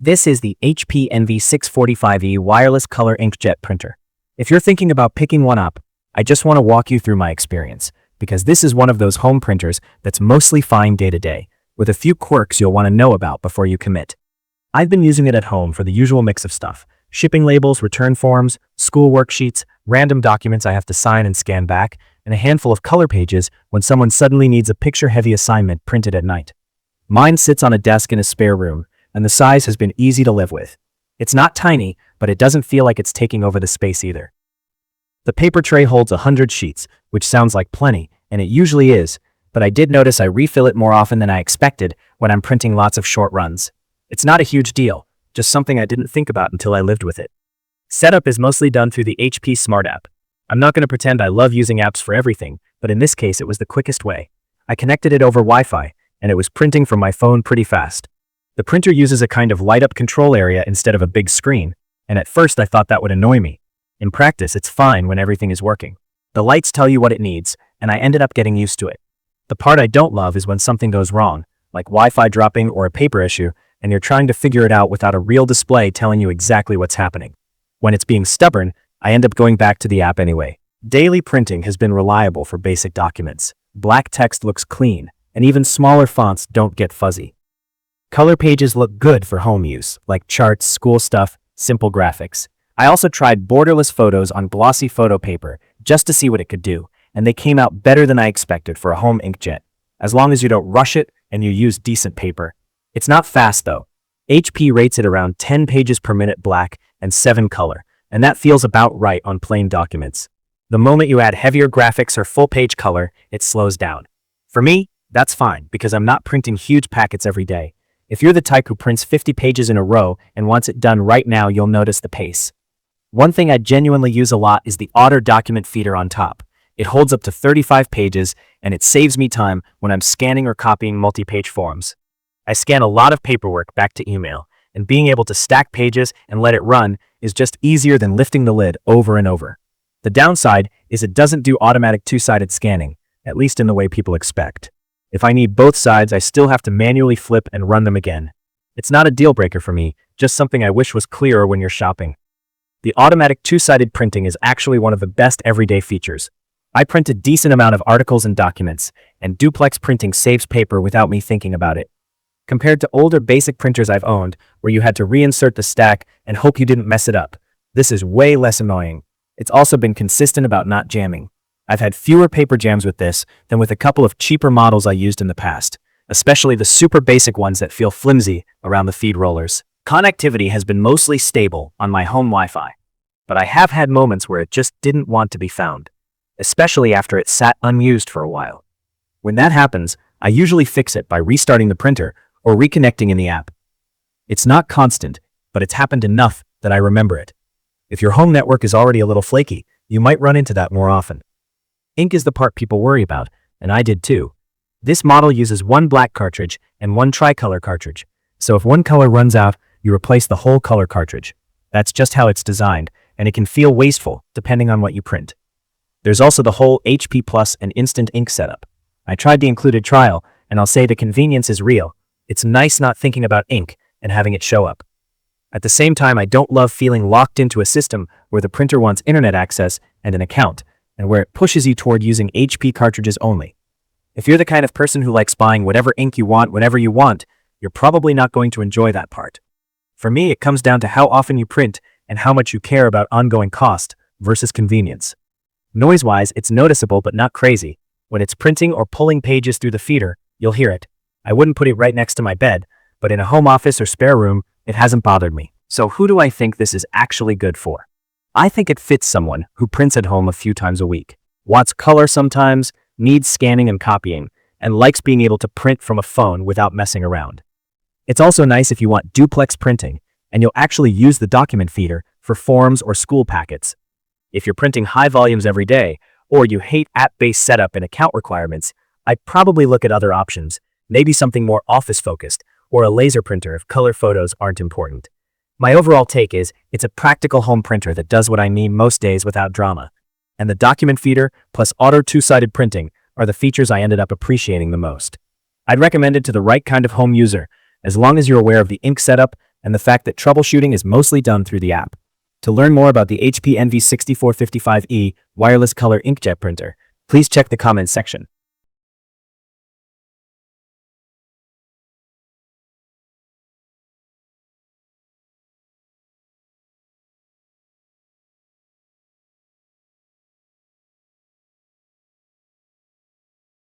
This is the HP NV645E wireless color inkjet printer. If you're thinking about picking one up, I just want to walk you through my experience, because this is one of those home printers that's mostly fine day to day, with a few quirks you'll want to know about before you commit. I've been using it at home for the usual mix of stuff: shipping labels, return forms, school worksheets, random documents I have to sign and scan back, and a handful of color pages when someone suddenly needs a picture-heavy assignment printed at night. Mine sits on a desk in a spare room, and the size has been easy to live with. It's not tiny, but it doesn't feel like it's taking over the space either. The paper tray holds 100 sheets, which sounds like plenty, and it usually is, but I did notice I refill it more often than I expected when I'm printing lots of short runs. It's not a huge deal, just something I didn't think about until I lived with it. Setup is mostly done through the HP Smart app. I'm not going to pretend I love using apps for everything, but in this case it was the quickest way. I connected it over Wi-Fi, and it was printing from my phone pretty fast. The printer uses a kind of light-up control area instead of a big screen, and at first I thought that would annoy me. In practice, it's fine when everything is working. The lights tell you what it needs, and I ended up getting used to it. The part I don't love is when something goes wrong, like Wi-Fi dropping or a paper issue, and you're trying to figure it out without a real display telling you exactly what's happening. When it's being stubborn, I end up going back to the app anyway. Daily printing has been reliable for basic documents. Black text looks clean, and even smaller fonts don't get fuzzy. Color pages look good for home use, like charts, school stuff, simple graphics. I also tried borderless photos on glossy photo paper just to see what it could do, and they came out better than I expected for a home inkjet, as long as you don't rush it and you use decent paper. It's not fast though. HP rates it around 10 pages per minute black and 7 color, and that feels about right on plain documents. The moment you add heavier graphics or full-page color, it slows down. For me, that's fine because I'm not printing huge packets every day. If you're the type who prints 50 pages in a row and wants it done right now, you'll notice the pace. One thing I genuinely use a lot is the Otter document feeder on top. It holds up to 35 pages, and it saves me time when I'm scanning or copying multi-page forms. I scan a lot of paperwork back to email, and being able to stack pages and let it run is just easier than lifting the lid over and over. The downside is it doesn't do automatic two-sided scanning, at least in the way people expect. If I need both sides, I still have to manually flip and run them again. It's not a deal breaker for me, just something I wish was clearer when you're shopping. The automatic two-sided printing is actually one of the best everyday features. I print a decent amount of articles and documents, and duplex printing saves paper without me thinking about it. Compared to older basic printers I've owned, where you had to reinsert the stack and hope you didn't mess it up, this is way less annoying. It's also been consistent about not jamming. I've had fewer paper jams with this than with a couple of cheaper models I used in the past, especially the super basic ones that feel flimsy around the feed rollers. Connectivity has been mostly stable on my home Wi-Fi, but I have had moments where it just didn't want to be found, especially after it sat unused for a while. When that happens, I usually fix it by restarting the printer or reconnecting in the app. It's not constant, but it's happened enough that I remember it. If your home network is already a little flaky, you might run into that more often. Ink is the part people worry about, and I did too. This model uses one black cartridge and one tricolor cartridge, so if one color runs out, you replace the whole color cartridge. That's just how it's designed, and it can feel wasteful depending on what you print. There's also the whole HP Plus and Instant Ink setup. I tried the included trial, and I'll say the convenience is real. It's nice not thinking about ink and having it show up. At the same time, I don't love feeling locked into a system where the printer wants internet access and an account, and where it pushes you toward using HP cartridges only. If you're the kind of person who likes buying whatever ink you want whenever you want, you're probably not going to enjoy that part. For me, it comes down to how often you print and how much you care about ongoing cost versus convenience. Noise-wise, it's noticeable but not crazy. When it's printing or pulling pages through the feeder, you'll hear it. I wouldn't put it right next to my bed, but in a home office or spare room, it hasn't bothered me. So who do I think this is actually good for? I think it fits someone who prints at home a few times a week, wants color sometimes, needs scanning and copying, and likes being able to print from a phone without messing around. It's also nice if you want duplex printing, and you'll actually use the document feeder for forms or school packets. If you're printing high volumes every day, or you hate app-based setup and account requirements, I'd probably look at other options, maybe something more office-focused, or a laser printer if color photos aren't important. My overall take is, it's a practical home printer that does what I need most days without drama. And the document feeder plus auto two-sided printing are the features I ended up appreciating the most. I'd recommend it to the right kind of home user, as long as you're aware of the ink setup, and the fact that troubleshooting is mostly done through the app. To learn more about the HP Envy 6455E wireless color inkjet printer, please check the comments section.